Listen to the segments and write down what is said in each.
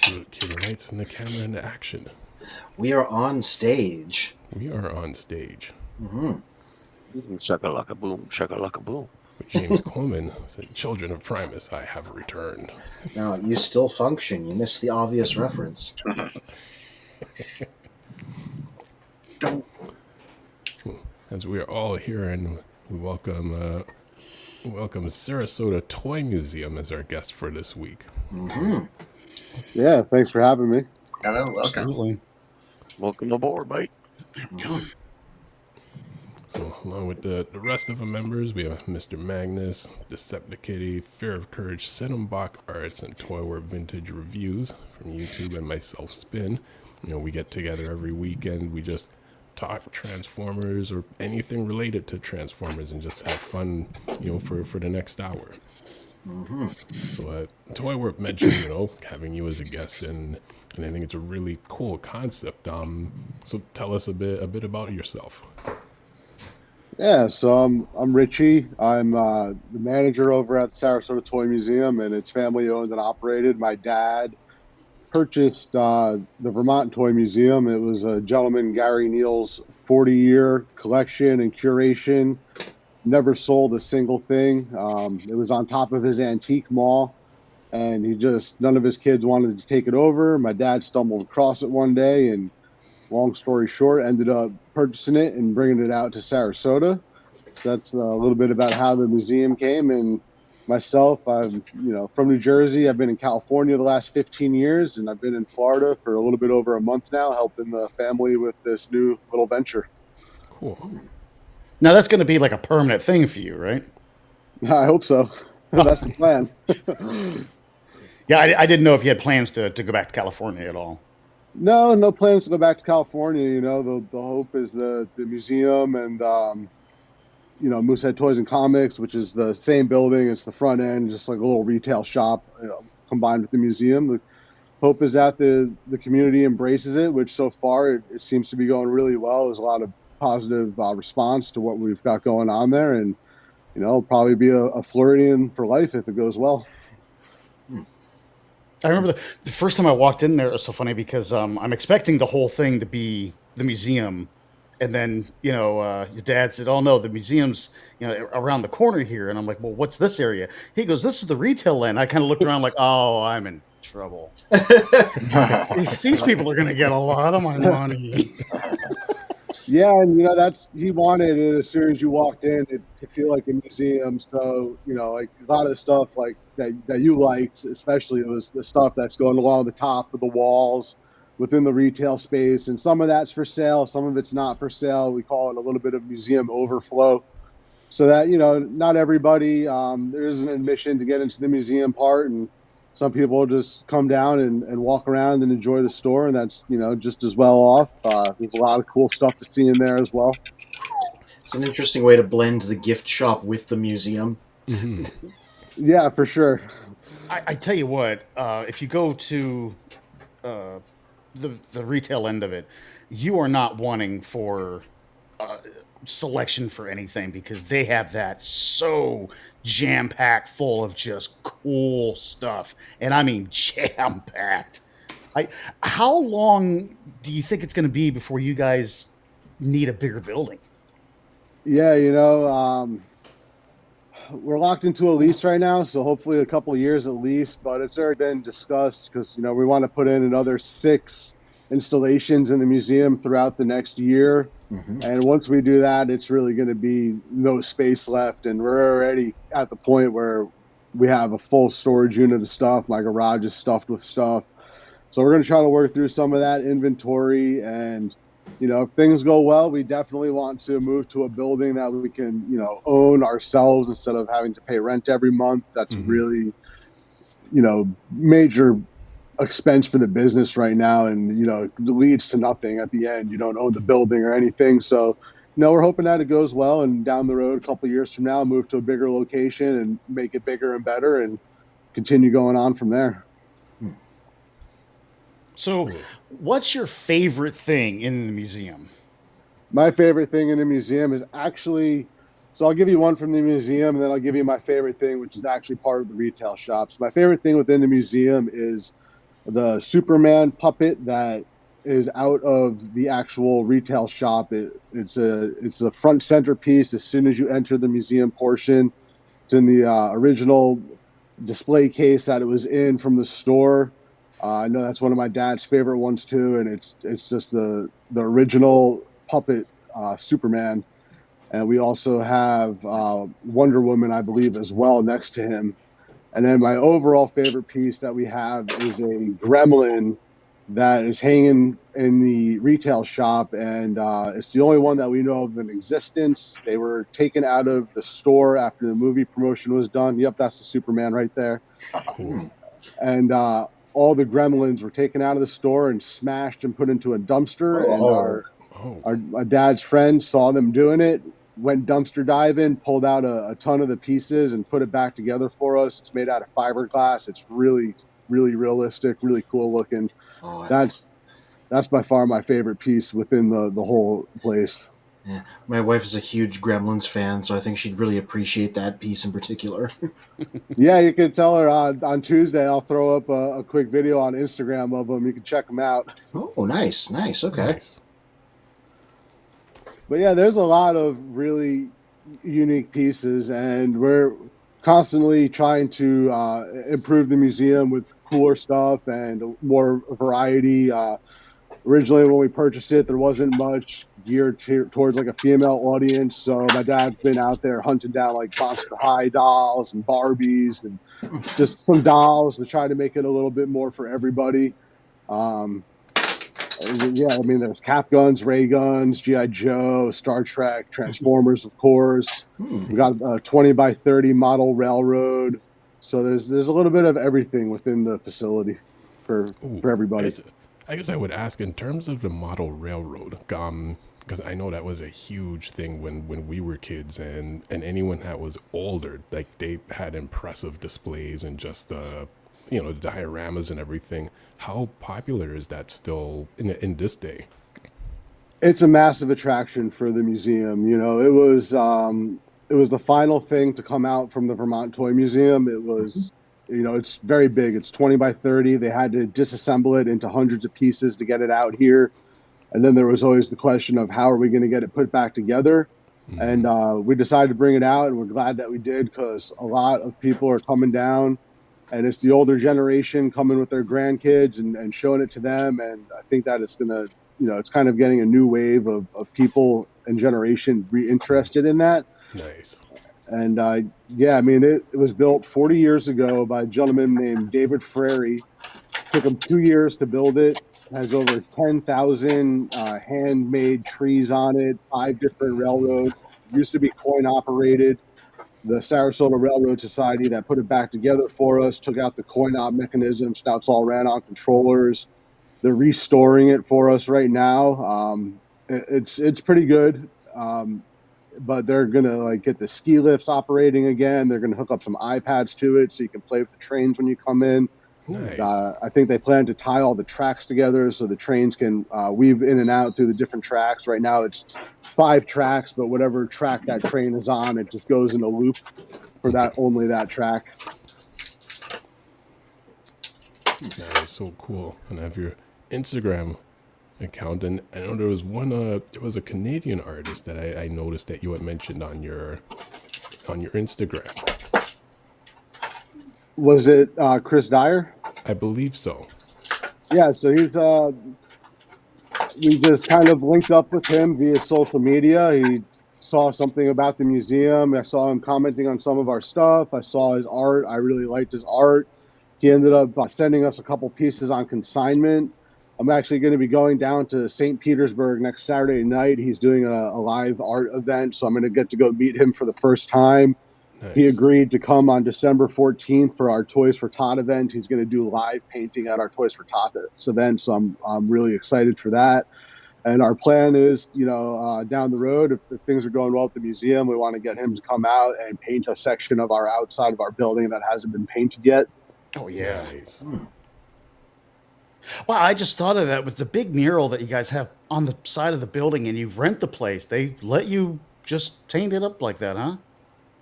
Cue the lights and the camera into action. We are on stage. We are on stage. Shakalaka boom, shakalaka boom. But James Coleman said, "Children of Primus, I have returned." Now, you still function. You missed the obvious reference. As we are all here, and we welcome Sarasota Toy Museum as our guest for this week. Yeah, thanks for having me. Hello, welcome. Absolutely. Welcome aboard, mate. So, along with the rest of the members, we have Mr. Magnus, Deceptikitty, Fear of Courage, SETTOM Box Arts, and Toy War Vintage Reviews from YouTube, and myself, Spin. You know, we get together every weekend. We just talk Transformers or anything related to Transformers and just have fun, you know, for the next hour. So, Toy War mentioned, you know, having you as a guest, and I think it's a really cool concept. So tell us a bit about yourself. Yeah, so I'm Richie. I'm the manager over at the Sarasota Toy Museum, and it's family owned and operated. My dad purchased the Vermont Toy Museum. It was a gentleman, Gary Neal's 40-year collection and curation. Never sold a single thing. It was on top of his antique mall, and none of his kids wanted to take it over. My dad stumbled across it one day, and long story short, ended up purchasing it and bringing it out to Sarasota. So that's a little bit about how the museum came. And myself, I'm from New Jersey. I've been in California the last 15 years, and I've been in Florida for a little bit over a month now, helping the family with this new little venture. Cool. Now that's going to be like a permanent thing for you, right? I hope so. That's the plan. Yeah, I didn't know if you had plans to go back to California at all. No plans to go back to California. You know, the hope is the museum and, Moosehead Toys and Comics, which is the same building. It's the front end, just like a little retail shop, combined with the museum. The hope is that the community embraces it, which so far it seems to be going really well. There's a lot of positive response to what we've got going on there. And, it'll probably be a Floridian for life if it goes well. I remember the first time I walked in there, it was so funny because I'm expecting the whole thing to be the museum. And then, your dad said, "Oh, no, the museum's, around the corner here." And I'm like, "Well, what's this area?" He goes, "This is the retail end." I kind of looked around like, "Oh, I'm in trouble." These people are going to get a lot of my money. Yeah, and he wanted it as soon as you walked in to feel like a museum. So, like a lot of the stuff like that you liked, especially it was the stuff that's going along the top of the walls within the retail space. And some of that's for sale, some of it's not for sale. We call it a little bit of museum overflow. So that, not everybody, there is an admission to get into the museum part, and some people just come down and walk around and enjoy the store, and that's, just as well off. There's a lot of cool stuff to see in there as well. It's an interesting way to blend the gift shop with the museum. Yeah, for sure. I tell you what, if you go to the retail end of it, you are not wanting for selection for anything, because they have that so jam-packed full of just cool stuff. And I mean jam-packed. How long do you think it's going to be before you guys need a bigger building? Yeah, we're locked into a lease right now, so hopefully a couple of years at least, but it's already been discussed because, we want to put in another 6 installations in the museum throughout the next year. And once we do that, it's really going to be no space left. And we're already at the point where we have a full storage unit of stuff. My garage is stuffed with stuff. So we're going to try to work through some of that inventory. And, if things go well, we definitely want to move to a building that we can, own ourselves instead of having to pay rent every month. That's really, major expense for the business right now, and it leads to nothing at the end. You don't own the building or anything. So we're hoping that it goes well, and down the road a couple of years from now move to a bigger location and make it bigger and better and continue going on from there. So what's your favorite thing in the museum? My favorite thing in the museum is actually, so I'll give you one from the museum, and then I'll give you my favorite thing, which is actually part of the retail shops. My favorite thing within the museum is the Superman puppet that is out of the actual retail shop. It's a front centerpiece as soon as you enter the museum portion. It's in the original display case that it was in from the store. I know that's one of my dad's favorite ones too, and it's just the original puppet Superman. And we also have Wonder Woman, I believe, as well next to him. And then my overall favorite piece that we have is a gremlin that is hanging in the retail shop, and it's the only one that we know of in existence. They were taken out of the store after the movie promotion was done. Yep, that's the Superman right there. Cool. And all the gremlins were taken out of the store and smashed and put into a dumpster. And our dad's friend saw them doing it, went dumpster diving, pulled out a ton of the pieces and put it back together for us. It's made out of fiberglass. It's really, really realistic, really cool looking. Oh, That's by far my favorite piece within the whole place. yeah. My wife is a huge Gremlins fan, so I think she'd really appreciate that piece in particular. Yeah, you can tell her on Tuesday I'll throw up a quick video on Instagram of them. You can check them out. Oh, nice. Okay. Nice. But yeah, there's a lot of really unique pieces, and we're constantly trying to improve the museum with cooler stuff and more variety. Originally, when we purchased it, there wasn't much geared towards like a female audience. So my dad's been out there hunting down like Monster High dolls and Barbies and just some dolls to try to make it a little bit more for everybody. Yeah, I mean, there's cap guns, ray guns, G.I. Joe, Star Trek, Transformers, of course. We got a 20 by 30 model railroad. So there's a little bit of everything within the facility for everybody. I guess I would ask in terms of the model railroad, because I know that was a huge thing when we were kids, and anyone that was older, like they had impressive displays and just the dioramas and everything. How popular is that still in this day? It's a massive attraction for the museum. You know, it was the final thing to come out from the Vermont Toy Museum. It was, it's very big. It's 20 by 30. They had to disassemble it into hundreds of pieces to get it out here. And then there was always the question of how are we going to get it put back together? And we decided to bring it out, and we're glad that we did, because a lot of people are coming down. And it's the older generation coming with their grandkids and showing it to them. And I think that it's going to, it's kind of getting a new wave of people and generation interested in that. Nice. And yeah, I mean, it was built 40 years ago by a gentleman named David Frary. Took him 2 years to build it. Has over 10,000 handmade trees on it, 5 different railroads. Used to be coin operated. The Sarasota Railroad Society that put it back together for us took out the coin-op mechanisms. Now it's all ran on controllers. They're restoring it for us right now. It's pretty good, but they're gonna get the ski lifts operating again. They're gonna hook up some iPads to it so you can play with the trains when you come in. Nice. I think they plan to tie all the tracks together so the trains can weave in and out through the different tracks. Right now it's 5 tracks, but whatever track that train is on, it just goes in a loop for only that track. That is so cool. And I have your Instagram account, and I know there was there was a Canadian artist that I noticed that you had mentioned on your Instagram. Was it Chris Dyer? I believe so. Yeah, so he's we just kind of linked up with him via social media. He saw something about the museum. I saw him commenting on some of our stuff. I saw his art. I really liked his art. He ended up sending us a couple pieces on consignment. I'm actually going to be going down to St. Petersburg next Saturday night. He's doing a live art event, so I'm going to get to go meet him for the first time. Nice. He agreed to come on December 14th for our Toys for Tot event. He's going to do live painting at our Toys for Tots event, so I'm really excited for that. And our plan is, down the road, if things are going well at the museum, we want to get him to come out and paint a section of our outside of our building that hasn't been painted yet. Oh, yeah. Nice. Well, I just thought of that with the big mural that you guys have on the side of the building, and you rent the place. They let you just paint it up like that, huh?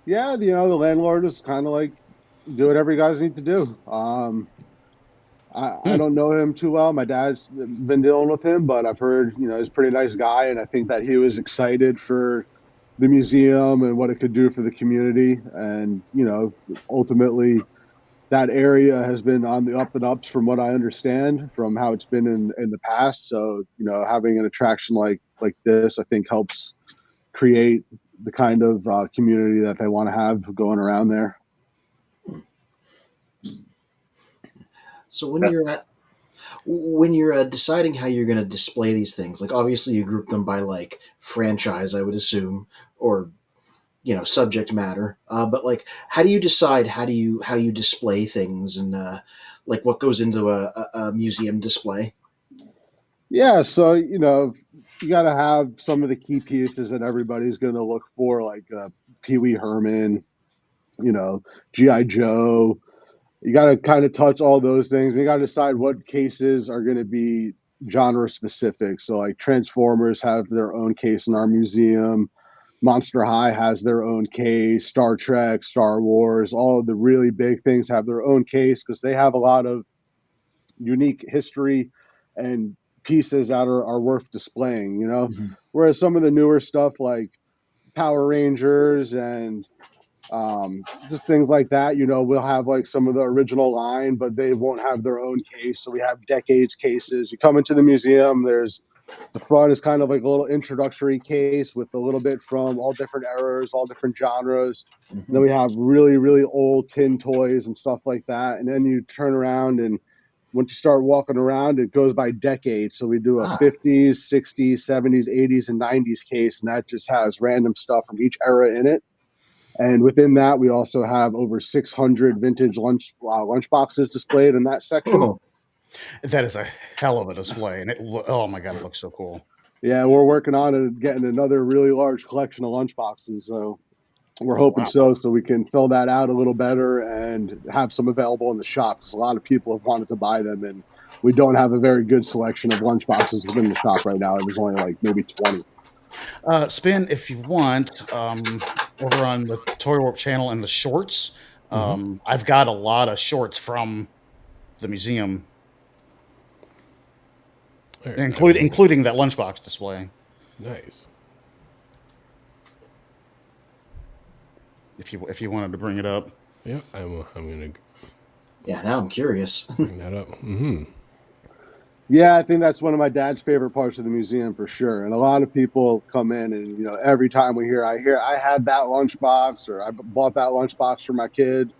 Yeah, the landlord is kind of like, do whatever you guys need to do. I don't know him too well. My dad's been dealing with him, but I've heard, he's a pretty nice guy, and I think that he was excited for the museum and what it could do for the community. And, ultimately that area has been on the up and ups from what I understand from how it's been in the past. So, having an attraction like this, I think helps create the kind of community that they want to have going around there. So when you're deciding how you're going to display these things, like obviously you group them by like franchise, I would assume, or subject matter. But like, how do you decide how you display things and like what goes into a museum display? Yeah, so you got to have some of the key pieces that everybody's going to look for, like Pee Wee Herman, GI Joe. You got to kind of touch all those things. And you got to decide what cases are going to be genre specific. So like Transformers have their own case in our museum. Monster High has their own case. Star Trek, Star Wars, all of the really big things have their own case because they have a lot of unique history and pieces that are worth displaying, Mm-hmm. Whereas some of the newer stuff like Power Rangers and just things like that, we'll have like some of the original line, but they won't have their own case. So we have decades cases. You come into the museum, the front is kind of like a little introductory case with a little bit from all different eras, all different genres. Mm-hmm. Then we have really, really old tin toys and stuff like that. And then you turn around, and once you start walking around, it goes by decades. So we do a 50s, 60s, 70s, 80s, and 90s case, and that just has random stuff from each era in it. And within that, we also have over 600 vintage lunch boxes displayed in that section. Oh. That is a hell of a display, and oh my god, it looks so cool. Yeah, we're working on getting another really large collection of lunch boxes, so we're hoping so we can fill that out a little better and have some available in the shop because a lot of people have wanted to buy them, and we don't have a very good selection of lunch boxes within the shop right now. There's only like maybe 20. Spin, if you want, over on the Toy Warp channel and the shorts, I've got a lot of shorts from the museum, including that lunchbox display. Nice. If you wanted to bring it up. Yeah, I'm gonna. Yeah, now I'm curious. Bring that up. Mm-hmm. Yeah, I think that's one of my dad's favorite parts of the museum for sure. And a lot of people come in and, every time I had that lunchbox or I bought that lunchbox for my kid.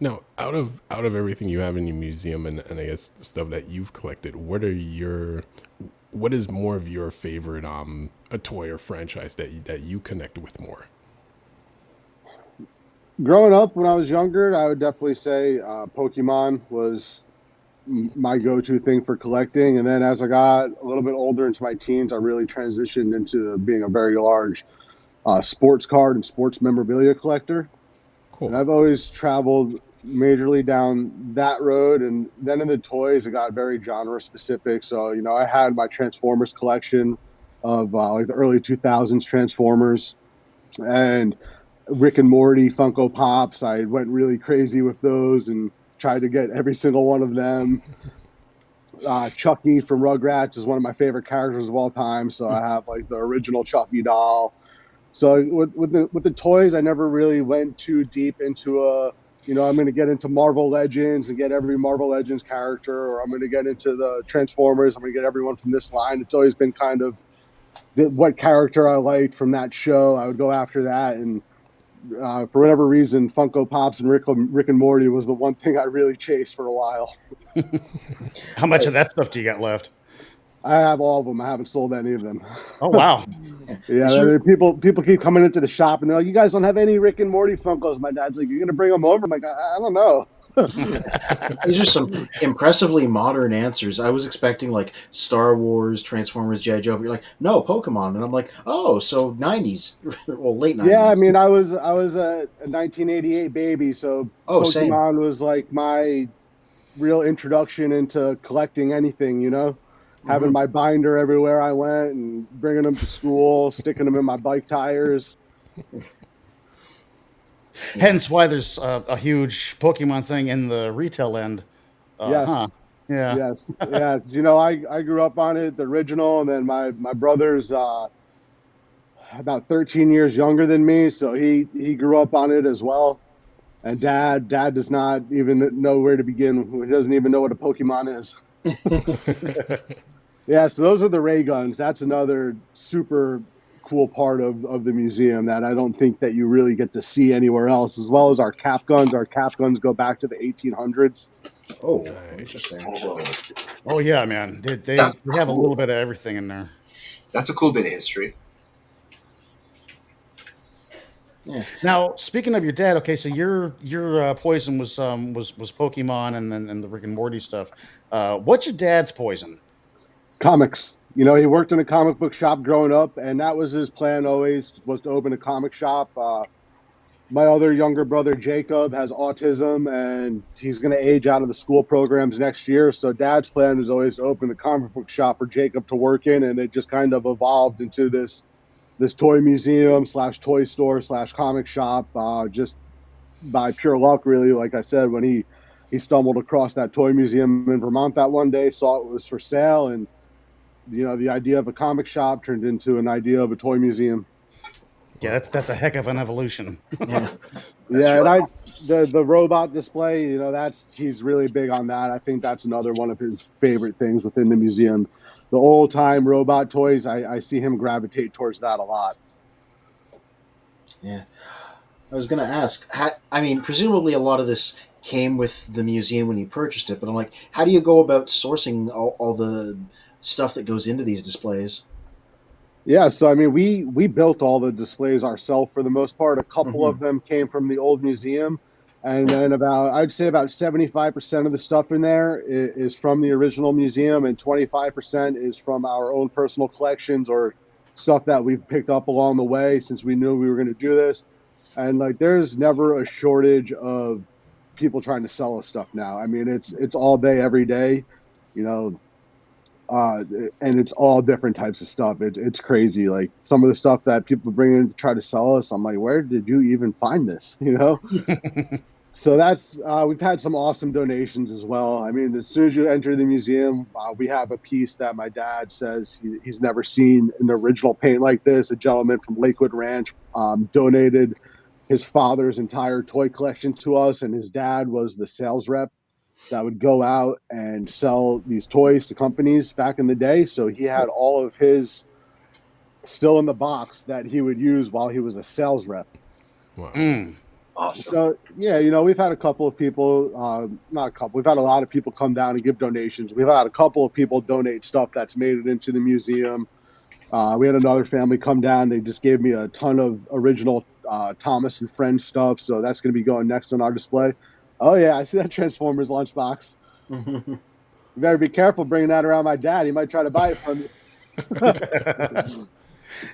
Now, out of everything you have in your museum and I guess the stuff that you've collected, what is more of your favorite a toy or franchise that you connect with more? Growing up when I was younger, I would definitely say Pokemon was my go-to thing for collecting. And then as I got a little bit older into my teens, I really transitioned into being a very large sports card and sports memorabilia collector. Cool. And I've always traveled majorly down that road. And then in the toys, it got very genre specific. So, I had my Transformers collection of like the early 2000s Transformers and Rick and Morty Funko Pops. I went really crazy with those and tried to get every single one of them. Chucky from Rugrats is one of my favorite characters of all time, so I have like the original Chucky doll. So with the toys, I never really went too deep into I'm going to get into Marvel Legends and get every Marvel Legends character, or I'm going to get into the Transformers. I'm going to get everyone from this line. It's always been kind of what character I liked from that show. I would go after that, and for whatever reason, Funko Pops and Rick and Morty was the one thing I really chased for a while. How much of that stuff do you got left? I have all of them. I haven't sold any of them. Oh, wow. Yeah, people keep coming into the shop and they're like, you guys don't have any Rick and Morty Funkos. My dad's like, you're going to bring them over? I'm like, I don't know. These are some impressively modern answers. I was expecting like Star Wars, Transformers, GI Joe, but you're like, no, Pokemon, and I'm like, oh, so 90s, well, late 90s. Yeah, I mean, I was a 1988 baby, so Pokemon same. was like my real introduction into collecting anything. Having my binder everywhere I went and bringing them to school, sticking them in my bike tires. Hence why there's a huge Pokemon thing in the retail end. Yes. Yeah. Yes. Yeah. You know, I grew up on it, the original, and then my brother's about 13 years younger than me, so he grew up on it as well. And dad does not even know where to begin. He doesn't even know what a Pokemon is. Yeah, so those are the ray guns. That's another super cool part of the museum that I don't think that you really get to see anywhere else, as well as our cap guns. Our cap guns go back to the 1800s. Oh, interesting. Oh yeah, man. They have a little bit of everything in there. That's a cool bit of history. Yeah. Now, speaking of your dad, okay, so your poison was Pokemon and then the Rick and Morty stuff. What's your dad's poison? Comics. You know, he worked in a comic book shop growing up, and that was his plan always, was to open a comic shop. My other younger brother, Jacob, has autism, and he's going to age out of the school programs next year. So dad's plan was always to open a comic book shop for Jacob to work in, and it just kind of evolved into this toy museum / toy / comic shop, just by pure luck, really. Like I said, when he stumbled across that toy museum in Vermont that one day, saw it was for sale, and you know, the idea of a comic shop turned into an idea of a toy museum. Yeah, that's a heck of an evolution. Yeah. Yeah, and the robot display, you know, he's really big on that. I think that's another one of his favorite things within the museum. The old time robot toys, I see him gravitate towards that a lot. Yeah. I was going to ask, I mean, presumably a lot of this came with the museum when you purchased it, but I'm like, how do you go about sourcing all the stuff that goes into these displays? Yeah, so I mean, we built all the displays ourselves for the most part. A couple of them came from the old museum, and then I'd say about 75% of the stuff in there is from the original museum, and 25% is from our own personal collections or stuff that we've picked up along the way since we knew we were going to do this. And like, there's never a shortage of people trying to sell us stuff now. I mean, it's all day, every day, you know. And it's all different types of stuff. It's crazy. Like some of the stuff that people bring in to try to sell us, I'm like, where did you even find this? You know? So that's, we've had some awesome donations as well. I mean, as soon as you enter the museum, we have a piece that my dad says he's never seen an original paint like this. A gentleman from Lakewood Ranch donated his father's entire toy collection to us, and his dad was the sales rep that would go out and sell these toys to companies back in the day. So he had all of his still in the box that he would use while he was a sales rep. Wow. Awesome. So, yeah, you know, we've had a couple of people, not a couple, we've had a lot of people come down and give donations. We've had a couple of people donate stuff that's made it into the museum. We had another family come down. They just gave me a ton of original Thomas and Friends stuff. So that's going to be going next on our display. Oh, yeah, I see that Transformers lunchbox. You better be careful bringing that around my dad. He might try to buy it from you.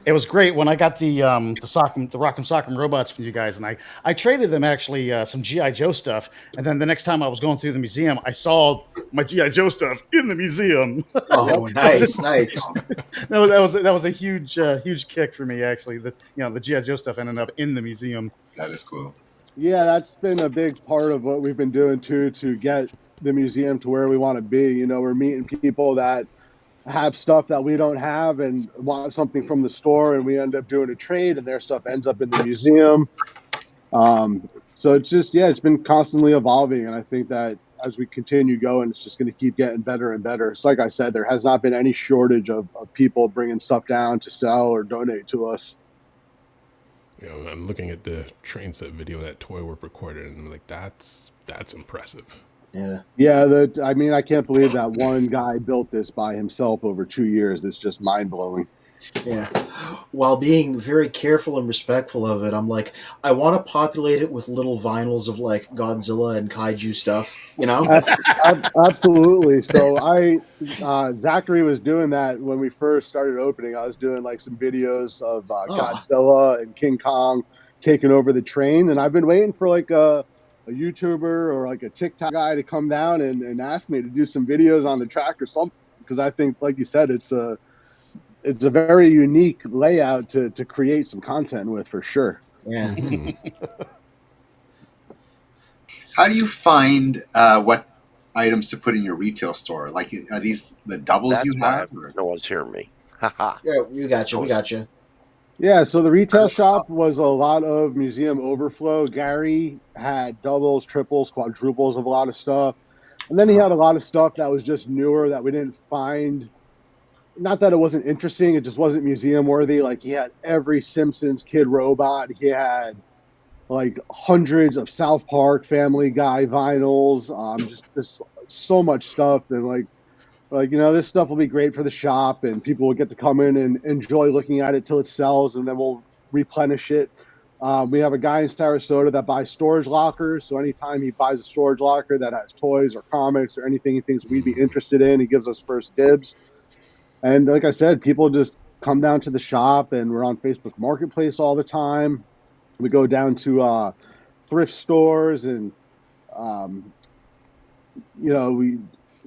It was great when I got the Rock'em Sock'em robots from you guys, and I traded them actually some G.I. Joe stuff, and then the next time I was going through the museum, I saw my G.I. Joe stuff in the museum. Oh, nice. That was a huge kick for me, actually. The G.I. Joe stuff ended up in the museum. That is cool. Yeah, that's been a big part of what we've been doing too, to get the museum to where we want to be. You know, we're meeting people that have stuff that we don't have and want something from the store, and we end up doing a trade, and their stuff ends up in the museum. So it's just, yeah, it's been constantly evolving, and I think that as we continue going, it's just going to keep getting better and better. It's like I said, there has not been any shortage of people bringing stuff down to sell or donate to us. You know, I'm looking at the train set video that Toy Warp recorded, and I'm like, that's impressive. Yeah. Yeah, I mean, I can't believe that one guy built this by himself over 2 years. It's just mind-blowing. Yeah. While being very careful and respectful of it, I'm like, I want to populate it with little vinyls of like Godzilla and kaiju stuff, you know? Absolutely. So Zachary was doing that when we first started opening. I was doing like some videos of Godzilla and King Kong taking over the train, and I've been waiting for like a YouTuber or like a TikTok guy to come down and ask me to do some videos on the track or something, because I think, like you said, it's a very unique layout to create some content with, for sure. Yeah. How do you find what items to put in your retail store? Like, are these the doubles That's you why have? Or? no one's hearing me. Haha. Yeah, we got you. We got you. Yeah, so the retail shop was a lot of museum overflow. Gary had doubles, triples, quadruples of a lot of stuff. And then he had a lot of stuff that was just newer that we didn't find. Not that it wasn't interesting, it just wasn't museum worthy. Like he had every Simpsons Kid Robot. He had like hundreds of South Park, Family Guy vinyls. Just so much stuff. And like this stuff will be great for the shop, and people will get to come in and enjoy looking at it till it sells, and then we'll replenish it. We have a guy in Sarasota that buys storage lockers, so anytime he buys a storage locker that has toys or comics or anything he thinks we'd be interested in, he gives us first dibs. And like I said, people just come down to the shop, and we're on Facebook Marketplace all the time. We go down to thrift stores, and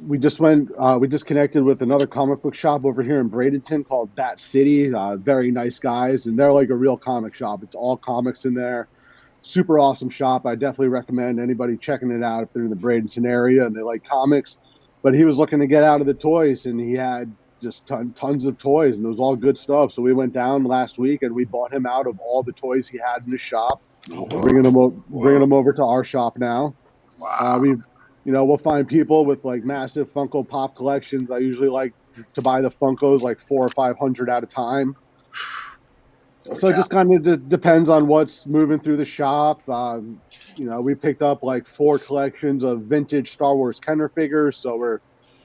we just connected with another comic book shop over here in Bradenton called Bat City. Very nice guys, and they're like a real comic shop. It's all comics in there. Super awesome shop. I definitely recommend anybody checking it out if they're in the Bradenton area and they like comics. But he was looking to get out of the toys, and he had just tons of toys, and it was all good stuff. So we went down last week, and we bought him out of all the toys he had in his shop, bringing them over to our shop now. Wow. We'll find people with like massive Funko Pop collections. I usually like to buy the Funkos like 400 or 500 at a time. So it just kind of depends on what's moving through the shop. We picked up like 4 collections of vintage Star Wars Kenner figures, so we're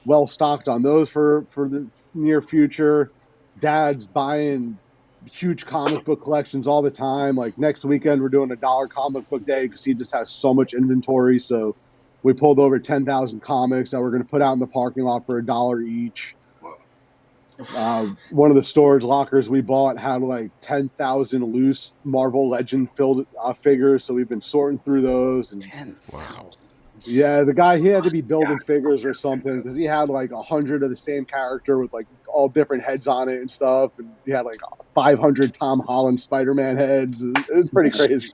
well stocked on those for the near future. Dad's buying huge comic book collections all the time. Like next weekend, we're doing a $1 comic book day because he just has so much inventory. So we pulled over 10,000 comics that we're going to put out in the parking lot for $1 each. One of the storage lockers we bought had like 10,000 loose Marvel Legend filled figures, so we've been sorting through those. And Wow. yeah, the guy, he had to be building figures or something because he had like 100 of the same character with like all different heads on it and stuff, and he had like 500 Tom Holland Spider-Man heads. It was pretty crazy.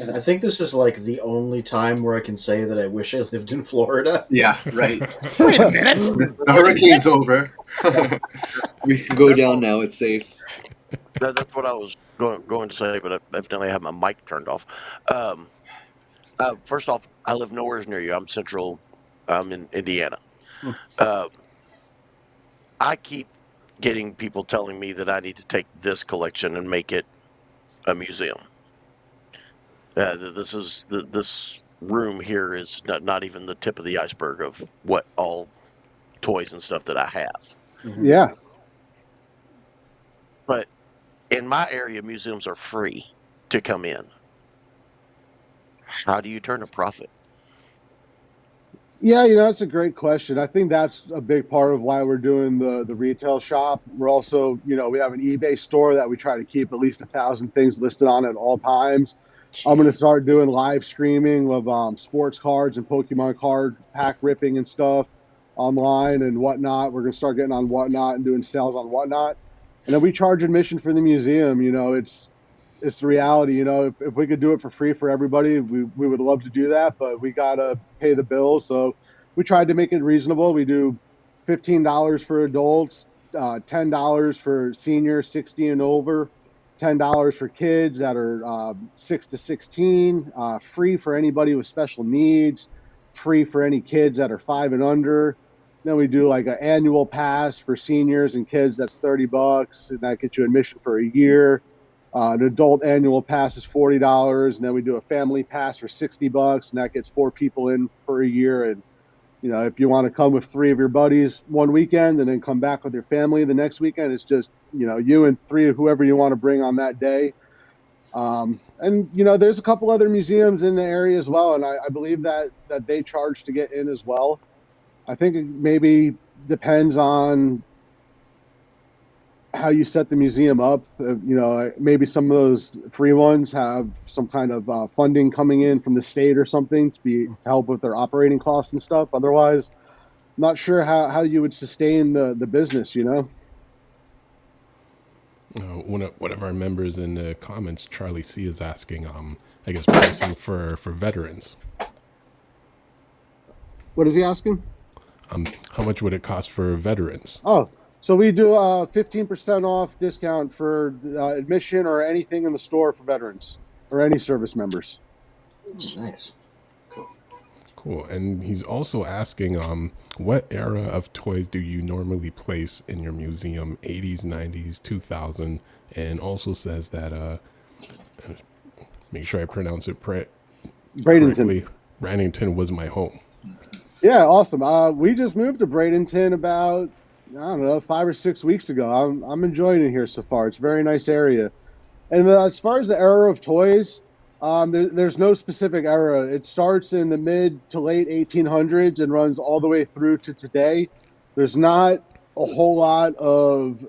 And I think this is like the only time where I can say that I wish I lived in Florida. Yeah, right. Wait a minute. The hurricane's over. We can go down now. It's safe. That's what I was going to say, but I evidently have my mic turned off. First off, I live nowhere near you. I'm central. I'm in Indiana. I keep getting people telling me that I need to take this collection and make it a museum. This room here is not even the tip of the iceberg of what all toys and stuff that I have. Yeah. But in my area, museums are free to come in. How do you turn a profit? Yeah, that's a great question. I think that's a big part of why we're doing the retail shop. We're also, we have an eBay store that we try to keep at least 1,000 things listed on at all times. I'm going to start doing live streaming of sports cards and Pokemon card pack ripping and stuff online and whatnot. We're going to start getting on Whatnot and doing sales on Whatnot. And then we charge admission for the museum. It's the reality. If we could do it for free for everybody, we would love to do that, but we got to pay the bills. So we tried to make it reasonable. We do $15 for adults, $10 for seniors 60 and over, $10 for kids that are 6 to 16, free for anybody with special needs, free for any kids that are 5 and under. Then we do like an annual pass for seniors and kids. That's $30, and that gets you admission for a year. An adult annual pass is $40, and then we do a family pass for $60, and that gets 4 people in for a year. And if you want to come with 3 of your buddies one weekend and then come back with your family the next weekend, it's just you and 3 of whoever you want to bring on that day. And there's a couple other museums in the area as well, and I believe that they charge to get in as well. I think it maybe depends on how you set the museum up. Maybe some of those free ones have some kind of funding coming in from the state or something to help with their operating costs and stuff. Otherwise, I'm not sure how you would sustain the business. One of our members in the comments, Charlie C, is asking, I guess, pricing for veterans. What is he asking? How much would it cost for veterans? Oh, so we do a 15% off discount for admission or anything in the store for veterans or any service members. Nice. Cool. And he's also asking, what era of toys do you normally place in your museum? 80s, 90s, 2000, and also says that, make sure I pronounce it correctly. Bradenton was my home. Yeah, awesome. We just moved to Bradenton about, I don't know, 5 or 6 weeks ago. I'm enjoying it here so far. It's a very nice area. And as far as the era of toys, there's no specific era. It starts in the mid to late 1800s and runs all the way through to today. There's not a whole lot of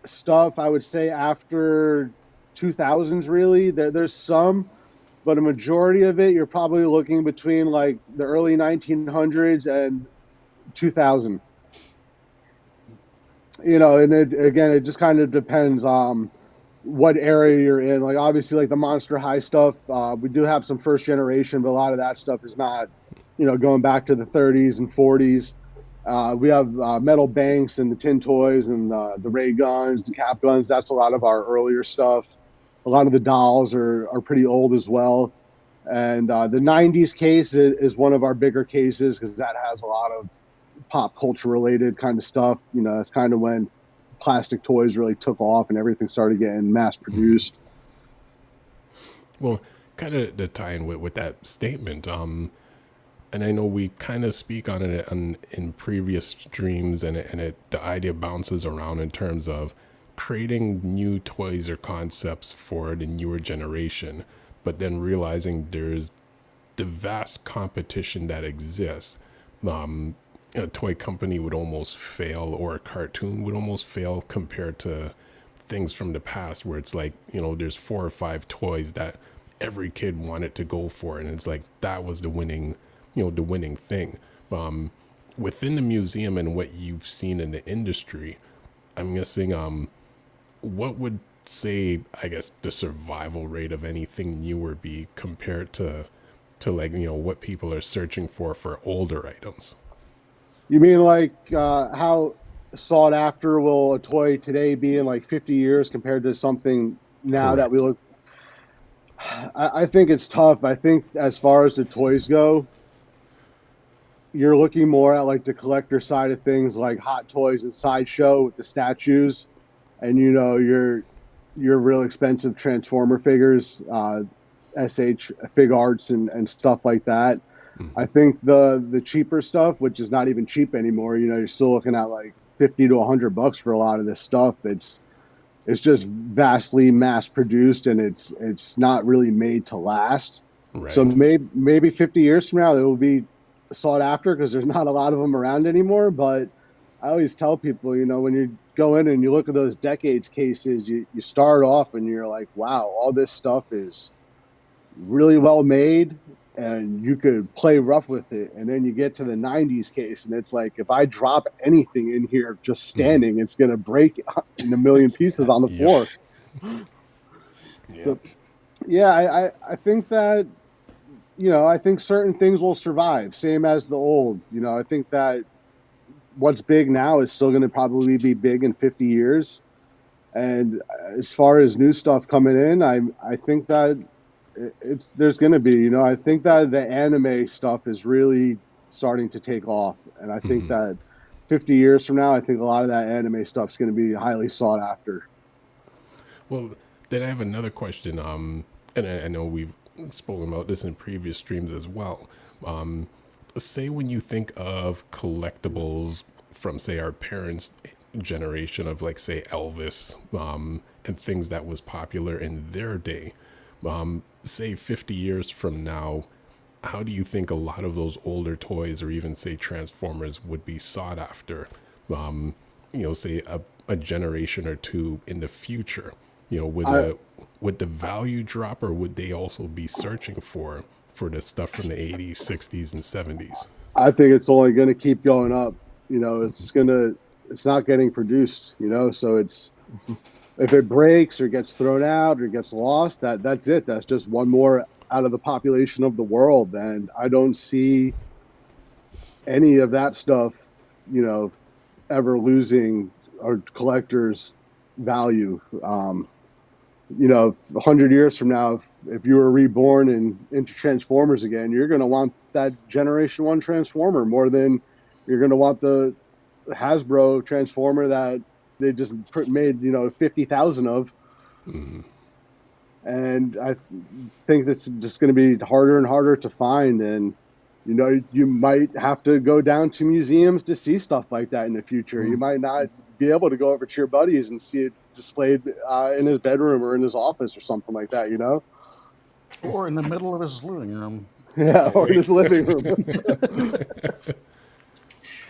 stuff, I would say, after 2000s, really. There's some, but a majority of it, you're probably looking between like the early 1900s and 2000. You know, and it just kind of depends what area you're in. Like, obviously, like the Monster High stuff, we do have some first generation, but a lot of that stuff is not, you know, going back to the 30s and 40s. We have metal banks and the tin toys and the ray guns, the cap guns. That's a lot of our earlier stuff. A lot of the dolls are pretty old as well. And the 90s case is one of our bigger cases because that has a lot of pop culture related kind of stuff. You know, that's kind of when plastic toys really took off and everything started getting mass produced. Well, kind of to tie in with that statement, and I know we kind of speak on it in previous streams, and the idea bounces around in terms of creating new toys or concepts for the newer generation, but then realizing there's the vast competition that exists. A toy company would almost fail, or a cartoon would almost fail compared to things from the past where it's like, you know, there's 4 or 5 toys that every kid wanted to go for, and it's like that was the winning thing. Within the museum and what you've seen in the industry, I'm guessing what would say, I guess, the survival rate of anything newer be compared to like, you know, what people are searching for older items? You mean like how sought after will a toy today be in like 50 years compared to something now? Correct. That we look? I think it's tough. I think as far as the toys go, you're looking more at like the collector side of things, like Hot Toys and Sideshow with the statues, and you know your real expensive Transformer figures, SH Fig Arts and stuff like that. I think the cheaper stuff, which is not even cheap anymore, you know, you're still looking at like $50 to $100 for a lot of this stuff. It's just vastly mass produced, and it's not really made to last. Right. So maybe 50 years from now, it will be sought after because there's not a lot of them around anymore. But I always tell people, you know, when you go in and you look at those decades cases, you start off and you're like, wow, all this stuff is really well made, and you could play rough with it. And then you get to the 90s case, and it's like, if I drop anything in here just standing, it's going to break in a million pieces on the floor. So, yeah, I think that, you know, I think certain things will survive, same as the old. You know, I think that what's big now is still going to probably be big in 50 years. And as far as new stuff coming in, I think that there's going to be, you know, I think that the anime stuff is really starting to take off. And I think that 50 years from now, I think a lot of that anime stuff is going to be highly sought after. Well, then I have another question. And I know we've spoken about this in previous streams as well. Say when you think of collectibles from, say, our parents' generation of, like, say, Elvis, and things that was popular in their day, say 50 years from now, how do you think a lot of those older toys, or even say Transformers, would be sought after? You know, say a generation or two in the future, you know, would the value drop, or would they also be searching for the stuff from the 80s, 60s, and 70s? I think it's only going to keep going up. You know, it's not getting produced, you know, so it's if it breaks or gets thrown out or gets lost, that's it. That's just one more out of the population of the world. And I don't see any of that stuff, you know, ever losing our collectors' value. You know, 100 years from now, if you were reborn into Transformers again, you're going to want that Generation 1 Transformer more than you're going to want the Hasbro Transformer that they just made, you know, 50,000 of. Mhm. And I think that's just going to be harder and harder to find. And, you know, you might have to go down to museums to see stuff like that in the future. You might not be able to go over to your buddies and see it displayed in his bedroom or in his office or something like that, you know? Or in the middle of his living room. Yeah, or in his living room.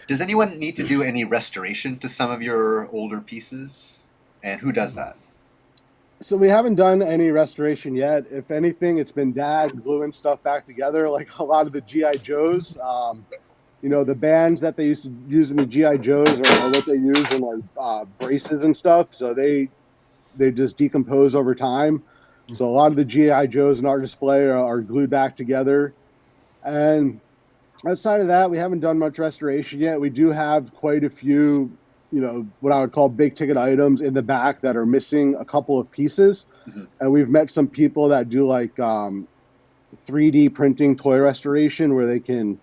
Does anyone need to do any restoration to some of your older pieces? And who does that? So we haven't done any restoration yet. If anything, it's been Dad gluing stuff back together, like a lot of the G.I. Joes. You know, the bands that they used to use in the G.I. Joes are what they use in like braces and stuff. So they just decompose over time. So a lot of the G.I. Joes in our display are glued back together. And outside of that, we haven't done much restoration yet. We do have quite a few, you know, what I would call big ticket items in the back that are missing a couple of pieces. Mm-hmm. And we've met some people that do like 3D printing toy restoration, where they can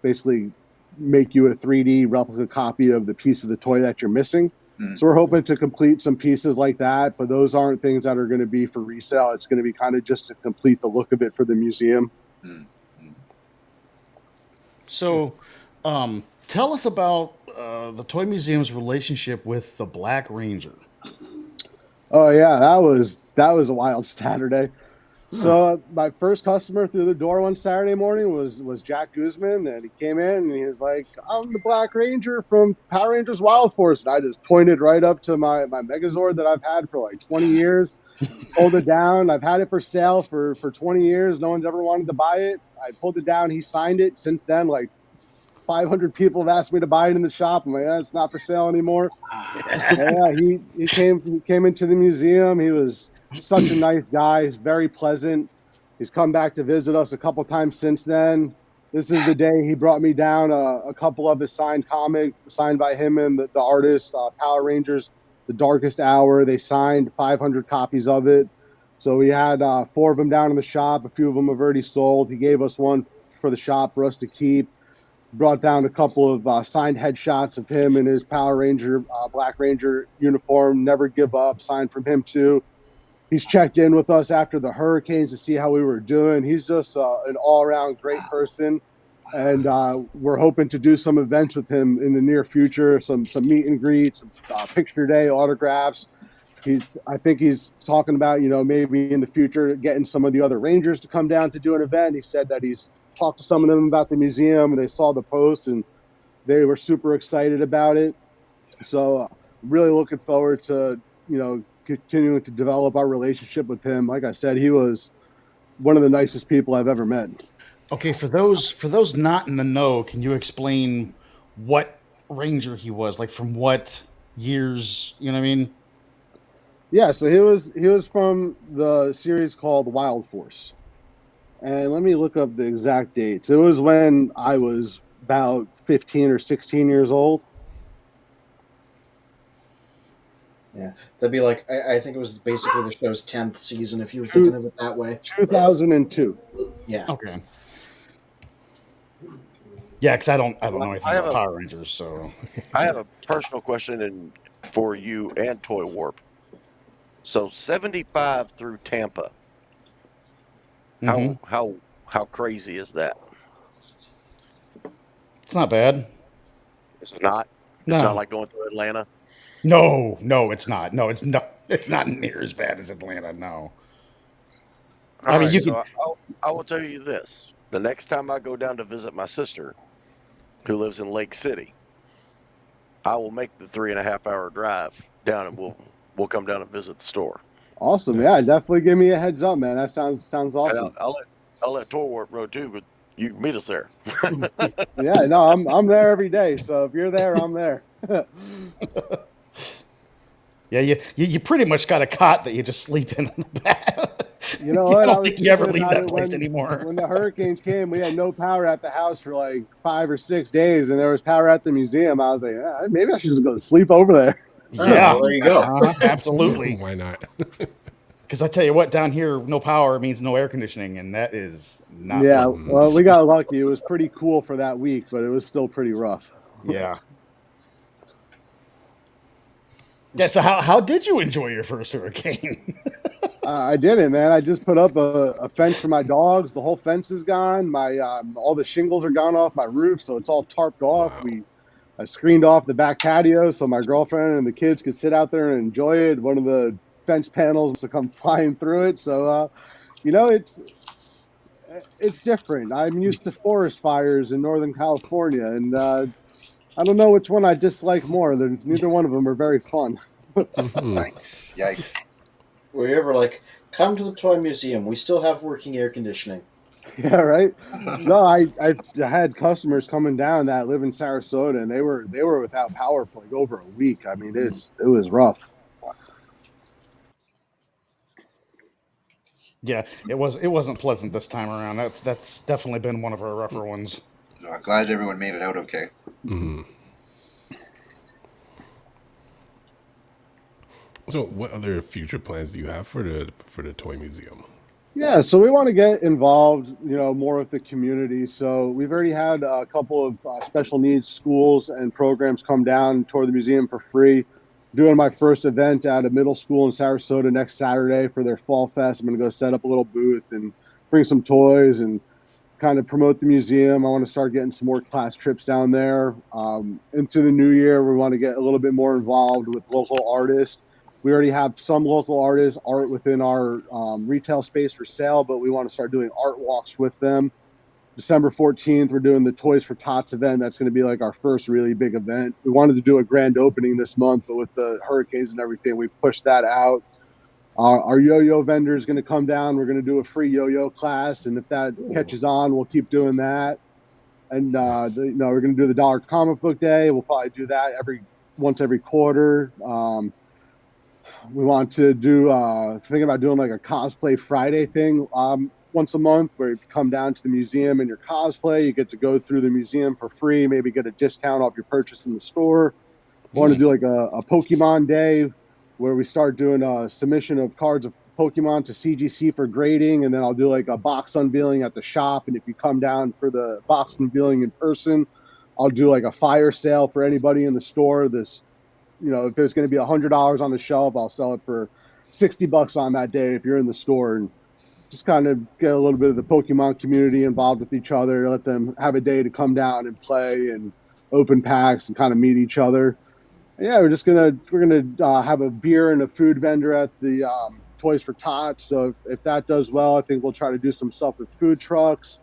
basically make you a 3D replica copy of the piece of the toy that you're missing. Mm-hmm. So we're hoping to complete some pieces like that, but those aren't things that are going to be for resale. It's going to be kind of just to complete the look of it for the museum. Mm-hmm. So, tell us about the Toy Museum's relationship with the Black Ranger. Oh yeah, that was a wild Saturday. So my first customer through the door one Saturday morning was Jack Guzman, and he came in and he was like, "I'm the Black Ranger from Power Rangers Wild Force." And I just pointed right up to my Megazord that I've had for like 20 years, pulled it down. I've had it for sale for 20 years. No one's ever wanted to buy it. I pulled it down. He signed it. Since then, like 500 people have asked me to buy it in the shop. I'm like, it's not for sale anymore. Yeah, he came into the museum. He was such a nice guy. He's very pleasant. He's come back to visit us a couple times since then. This is the day he brought me down a couple of his signed comics, signed by him and the artist, Power Rangers, The Darkest Hour. They signed 500 copies of it. So we had 4 of them down in the shop. A few of them have already sold. He gave us one for the shop for us to keep. Brought down a couple of signed headshots of him in his Power Ranger, Black Ranger uniform. Never Give Up, signed from him too. He's checked in with us after the hurricanes to see how we were doing. He's just an all-around great person, and we're hoping to do some events with him in the near future. Some meet and greets, picture day, autographs. I think he's talking about, you know, maybe in the future getting some of the other Rangers to come down to do an event. He said that he's talked to some of them about the museum, and they saw the post and they were super excited about it. So really looking forward to, you know, continuing to develop our relationship with him. Like I said, he was one of the nicest people I've ever met. Okay, for those not in the know, can you explain what Ranger he was? Like from what years, you know what I mean? Yeah, so he was from the series called Wild Force. And let me look up the exact dates. It was when I was about 15 or 16 years old. Yeah, that'd be like, I think it was basically the show's 10th season, if you were thinking of it that way. 2002. Yeah. Okay. Yeah, because I don't know anything I have about a- Power Rangers, so I have a personal question for you and Toy Warp. So 75 through Tampa. Mhm. How crazy is that? It's not bad. Is it not? It's No. not like going through Atlanta. No, it's not. No, it's not. It's not near as bad as Atlanta. No. I mean, Alright, you so I will tell you this: the next time I go down to visit my sister, who lives in Lake City, I will make the 3.5 hour drive down, and we'll come down and visit the store. Awesome. Yeah, definitely give me a heads up, man. That sounds And awesome. I'll let Toy Warp know too, but you can meet us there. Yeah, no, I'm there every day. So if you're there, I'm there. Yeah, you pretty much got a cot that you just sleep in the back. You know what? I I don't was think you ever thinking leave about that it place anymore. when the hurricanes came. We had no power at the house for like 5 or 6 days, and there was power at the museum. I was like, maybe I should just go sleep over there. Yeah, well, there you go. absolutely. Why not? Because I tell you what, down here, no power means no air conditioning, and that is not Yeah, pleasant. well, we got lucky. It was pretty cool for that week, but it was still pretty rough. Yeah. Yeah, so how did you enjoy your first hurricane? I didn't, man. I just put up a fence for my dogs. The whole fence is gone. My all the shingles are gone off my roof, so it's all tarped off. Wow. I screened off the back patio so my girlfriend and the kids could sit out there and enjoy it. One of the fence panels to come flying through it. So, you know, it's different. I'm used to forest fires in Northern California, and I don't know which one I dislike more. Neither one of them are very fun. Yikes! Yikes! Were you ever like, come to the toy museum? We still have working air conditioning. Yeah, right. No, I had customers coming down that live in Sarasota, and they were without power for like over a week. I mean, it was rough. Yeah, it wasn't pleasant this time around. That's definitely been one of our rougher ones. No, I'm glad everyone made it out okay. Mm-hmm. So, what other future plans do you have for the toy museum? Yeah, so we want to get involved, more with the community. So we've already had a couple of special needs schools and programs come down and tour the museum for free. Doing my first event at a middle school in Sarasota next Saturday for their fall fest. I'm going to go set up a little booth and bring some toys and kind of promote the museum. I want to start getting some more class trips down there. Into the new year, we want to get a little bit more involved with local artists. We already have some local artists art within our retail space for sale, but we want to start doing art walks with them. December 14th, we're doing the Toys for Tots event. That's going to be like our first really big event. We wanted to do a grand opening this month, but with the hurricanes and everything, we've pushed that out. Our yo-yo vendor is going to come down. We're going to do a free yo-yo class, and if that catches on, we'll keep doing that. And we're going to do the Dollar Comic Book Day. We'll probably do that once every quarter. We want to do thinking about doing like a cosplay Friday thing once a month, where you come down to the museum in your cosplay. You get to go through the museum for free, maybe get a discount off your purchase in the store. We want to do like a Pokemon day, where we start doing a submission of cards of Pokemon to CGC for grading, and then I'll do like a box unveiling at the shop. And if you come down for the box unveiling in person, I'll do like a fire sale for anybody in the store. If there's going to be $100 on the shelf, I'll sell it for $60 on that day if you're in the store, and just kind of get a little bit of the Pokemon community involved with each other, let them have a day to come down and play and open packs and kind of meet each other. And yeah, we're gonna have a beer and a food vendor at the Toys for Tots. So if that does well, I think we'll try to do some stuff with food trucks.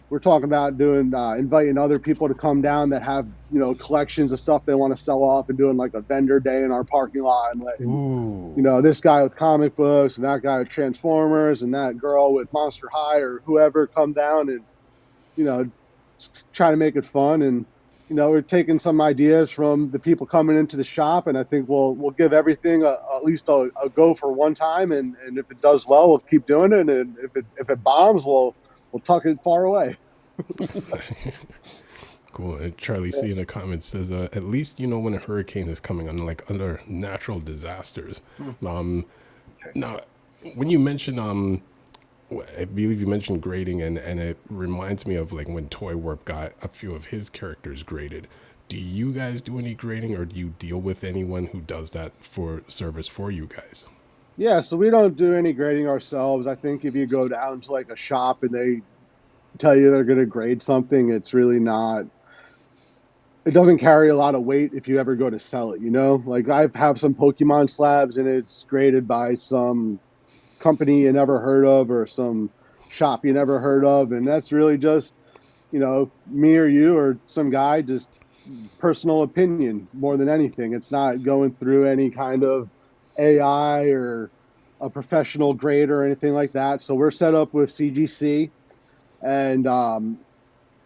We're talking about doing inviting other people to come down that have collections of stuff they want to sell off, and doing like a vendor day in our parking lot, and letting this guy with comic books and that guy with Transformers and that girl with Monster High or whoever come down and try to make it fun. And we're taking some ideas from the people coming into the shop, and I think we'll give everything at least a go for one time, and if it does well, we'll keep doing it, and if it bombs, we'll tuck it far away. Cool. And Charlie C in the comments says, at least when a hurricane is coming on, like under natural disasters. Now, when you mentioned, I believe you mentioned grading, and it reminds me of like when Toy Warp got a few of his characters graded. Do you guys do any grading, or do you deal with anyone who does that for service for you guys? Yeah, so we don't do any grading ourselves. I think if you go down to like a shop and they tell you they're going to grade something, it's really not, it doesn't carry a lot of weight if you ever go to sell it, Like I have some Pokemon slabs and it's graded by some company you never heard of or some shop you never heard of. And that's really just, me or you or some guy, just personal opinion more than anything. It's not going through any kind of AI or a professional grader or anything like that. So we're set up with CGC, and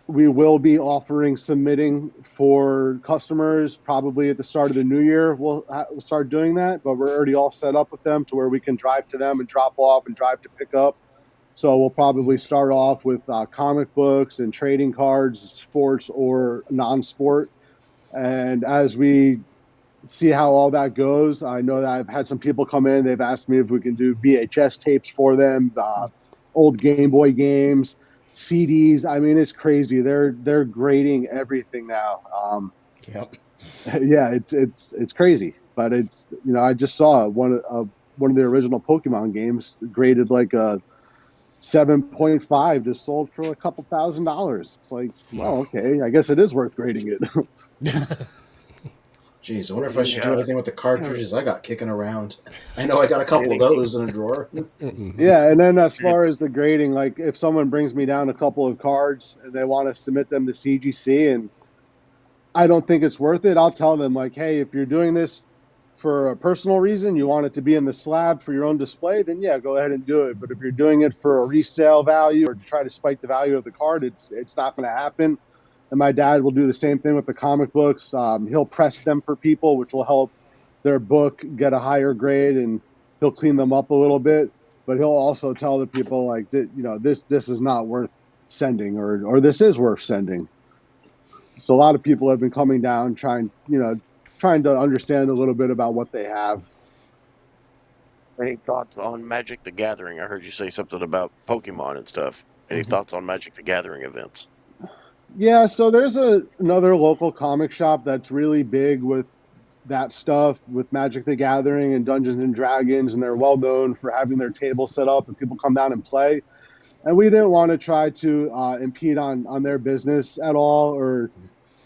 we will be offering submitting for customers probably at the start of the new year. We'll start doing that, but we're already all set up with them to where we can drive to them and drop off and drive to pick up. So we'll probably start off with comic books and trading cards, sports or non-sport. And as we see how all that goes, I know that I've had some people come in. They've asked me if we can do VHS tapes for them, old Game Boy games, CDs. I mean, it's crazy. They're grading everything now. Yep. Yeah, it's crazy. But it's, you know, I just saw one of the original Pokemon games graded like a 7.5, just sold for a couple $1,000s. It's like, well, okay, I guess it is worth grading it. Jeez, I wonder if I should do anything with the cartridges I got kicking around. I know I got a couple of those in a drawer. Yeah, and then as far as the grading, like if someone brings me down a couple of cards and they want to submit them to CGC and I don't think it's worth it, I'll tell them like, hey, if you're doing this for a personal reason, you want it to be in the slab for your own display, then yeah, go ahead and do it. But if you're doing it for a resale value or to try to spike the value of the card, it's not going to happen. And my dad will do the same thing with the comic books. He'll press them for people, which will help their book get a higher grade, and he'll clean them up a little bit. But he'll also tell the people like that, you know, this is not worth sending, or this is worth sending. So a lot of people have been coming down trying to understand a little bit about what they have. Any thoughts on Magic the Gathering? I heard you say something about Pokemon and stuff. Any thoughts on Magic the Gathering events? Yeah, so there's another local comic shop that's really big with that stuff, with Magic the Gathering and Dungeons and Dragons, and they're well known for having their table set up and people come down and play. And we didn't want to try to impede on their business at all, or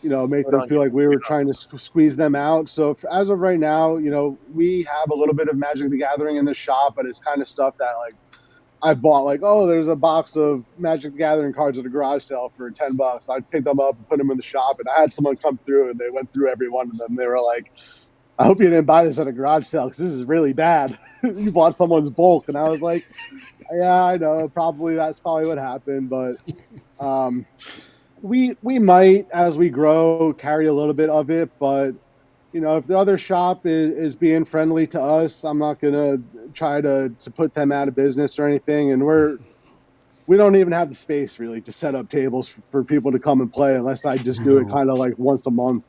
make them feel like we were trying to squeeze them out. So as of right now, we have a little bit of Magic the Gathering in the shop, but it's kind of stuff that like I've bought, like, oh, there's a box of Magic the Gathering cards at a garage sale for $10. I'd pick them up and put them in the shop, and I had someone come through, and they went through every one of them. They were like, I hope you didn't buy this at a garage sale because this is really bad. You bought someone's bulk. And I was like, yeah, I know. That's probably what happened. But we might, as we grow, carry a little bit of it. But, if the other shop is being friendly to us, I'm not going to try to put them out of business or anything. And we don't even have the space, really, to set up tables for people to come and play unless I just do it kind of like once a month.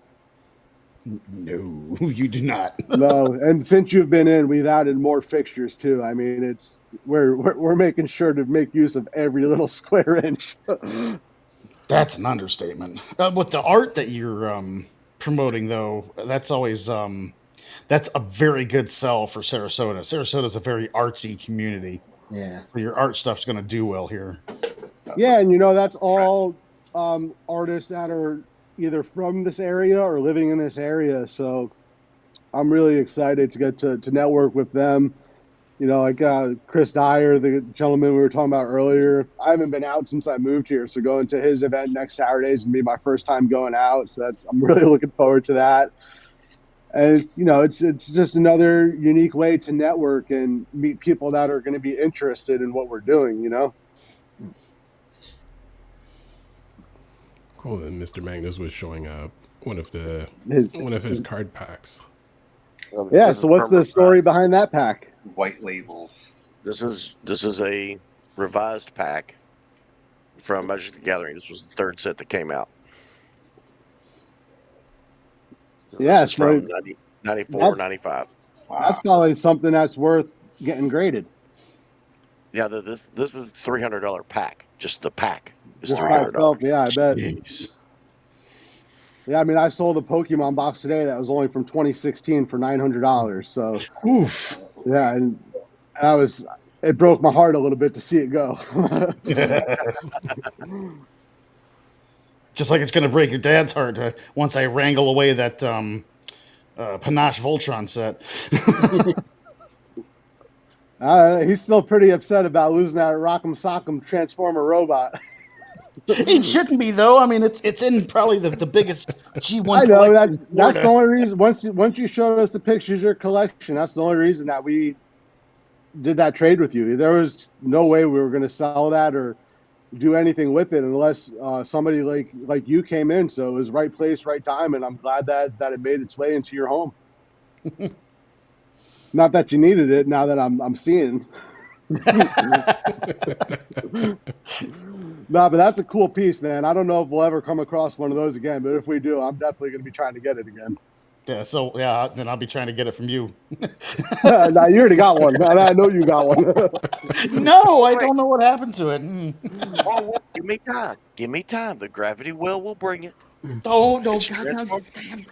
No, you do not. No, and since you've been in, we've added more fixtures too. I mean, we're making sure to make use of every little square inch. That's an understatement. With the art that you're promoting, though, that's always that's a very good sell for Sarasota. Sarasota is a very artsy community. Yeah, so your art stuff's going to do well here. Yeah, and that's all artists that are either from this area or living in this area. So I'm really excited to get to network with them. Like Chris Dyer, the gentleman we were talking about earlier. I haven't been out since I moved here, so going to his event next Saturday is going to be my first time going out. So I'm really looking forward to that. And it's just another unique way to network and meet people that are going to be interested in what we're doing. Cool. Then Mr. Magnus was showing one of his card packs. Yeah. So what's the story behind that pack? White labels. This is a revised pack from Magic the Gathering. This was the third set that came out. Yeah, it's from 94, 95. Wow. That's probably something that's worth getting graded. Yeah, this is a $300 pack. Just the pack is Just by $300. itself, yeah, I bet. Jeez. Yeah, I mean, I sold a Pokemon box today that was only from 2016 for $900. So, oof. Yeah, and it broke my heart a little bit to see it go. Just like it's going to break your dad's heart once I wrangle away that Panache Voltron set. He's still pretty upset about losing that Rock'em Sock'em Transformer robot. It shouldn't be, though. I mean, it's in probably the biggest G1. I know, that's the only reason. Once you showed us the pictures of your collection, that's the only reason that we did that trade with you. There was no way we were going to sell that or do anything with it unless somebody like you came in. So it was right place, right time, and I'm glad that it made its way into your home. Not that you needed it. Now that I'm seeing. No, but that's a cool piece, man. I don't know if we'll ever come across one of those again, but if we do, I'm definitely going to be trying to get it again. Yeah, so yeah, then I'll be trying to get it from you. Nah, you already got one. I know you got one. No, I don't know what happened to it. Oh, give me time. Give me time. The gravity well will bring it. Oh no, It's goddamn Transform-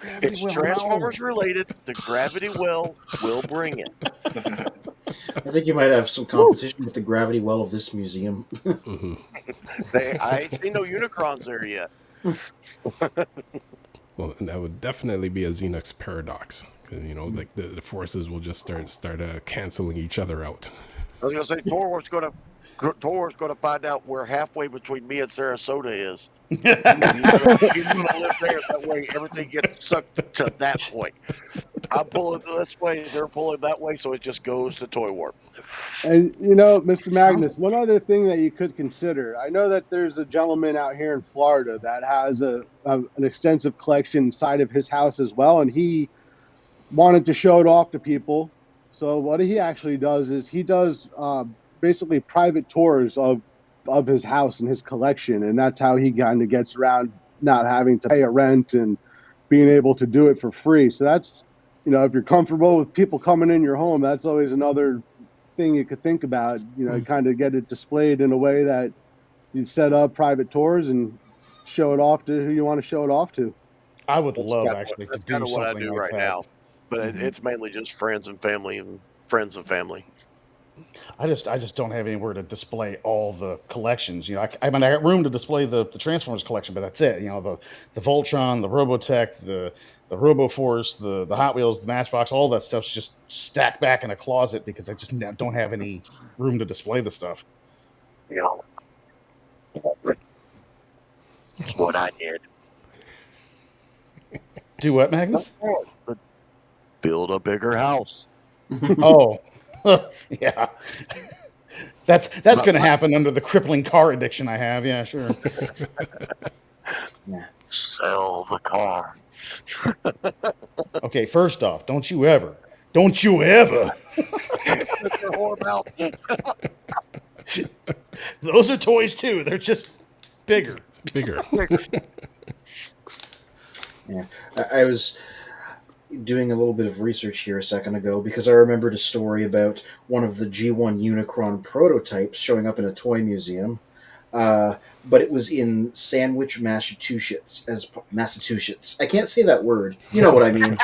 gravity It's well. Transformers related. The gravity well will bring it. I think you might have some competition with the gravity well of this museum. I ain't seen no Unicrons there yet. Well, and that would definitely be a Xenox paradox, because like the forces will just start canceling each other out. I was gonna say Torwar's gonna find out where halfway between me and Sarasota is. He's gonna live there. That way, everything gets sucked to that point. I'm pulling this way, they're pulling that way, so it just goes to Toy Warp. And Mr. Magnus, one other thing that you could consider. I know that there's a gentleman out here in Florida that has an extensive collection inside of his house as well, and he wanted to show it off to people. So what he actually does is he does basically private tours of his house and his collection, and that's how he kind of gets around not having to pay a rent and being able to do it for free. So that's, if you're comfortable with people coming in your home, that's always another thing you could think about, kind of get it displayed in a way that you set up private tours and show it off to who you want to show it off to. I would love actually to do something what I do like right that. now, but it's mainly just friends and family and friends of family. I just don't have anywhere to display all the collections. I got room to display the Transformers collection, but that's it. The Voltron, the Robotech, the RoboForce, the Hot Wheels, the Matchbox, all that stuff's just stacked back in a closet because I just don't have any room to display the stuff. That's what I did. Do what, Magnus? Build a bigger house. Oh, yeah. That's going to happen under the crippling car addiction I have. Yeah, sure. Yeah. Sell the car. Okay, first off, don't you ever. Those are toys too. They're just bigger. Yeah, I was doing a little bit of research here a second ago because I remembered a story about one of the G1 Unicron prototypes showing up in a toy museum, but it was in Sandwich, Massachusetts. Massachusetts. I can't say that word. You know what I mean.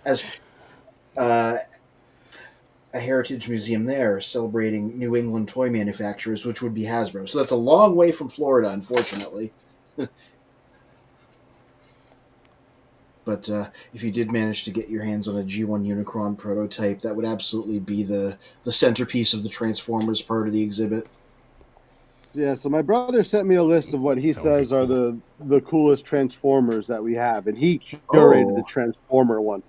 As a heritage museum there celebrating New England toy manufacturers, which would be Hasbro. So that's a long way from Florida, unfortunately. But if you did manage to get your hands on a G1 Unicron prototype, that would absolutely be the centerpiece of the Transformers part of the exhibit. Yeah, so my brother sent me a list of what he says are the coolest Transformers that we have, and he curated the Transformer one.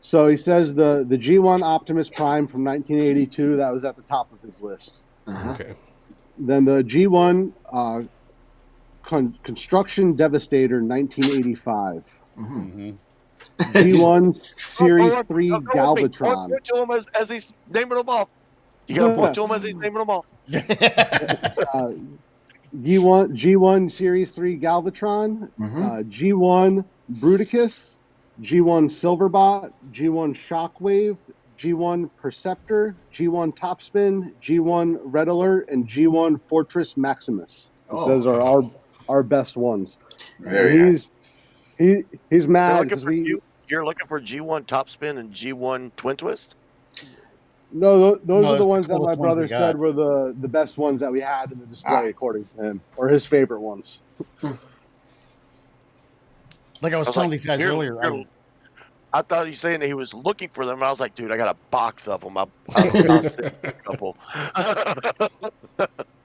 So he says the G1 Optimus Prime from 1982, that was at the top of his list. Uh-huh. Okay. Then the G1 Construction Devastator 1985. Mm-hmm. G1 Series 3 Galvatron. Point to him as he's naming them off. You got to point to him as he's naming them off. G1 Series 3 Galvatron. G1 Bruticus. G1 Silverbot, G1 Shockwave, G1 Perceptor, G1 Topspin, G1 Red Alert, and G1 Fortress Maximus. It says are our best ones. He's mad because you're looking for G1 Topspin and G1 Twin Twist? No, those are the ones that my brother said were the best ones that we had in the display, according to him, or his favorite ones. Like I was telling these guys earlier. I thought he was saying that he was looking for them, and I was like, dude, I got a box of them. I'll send you a couple.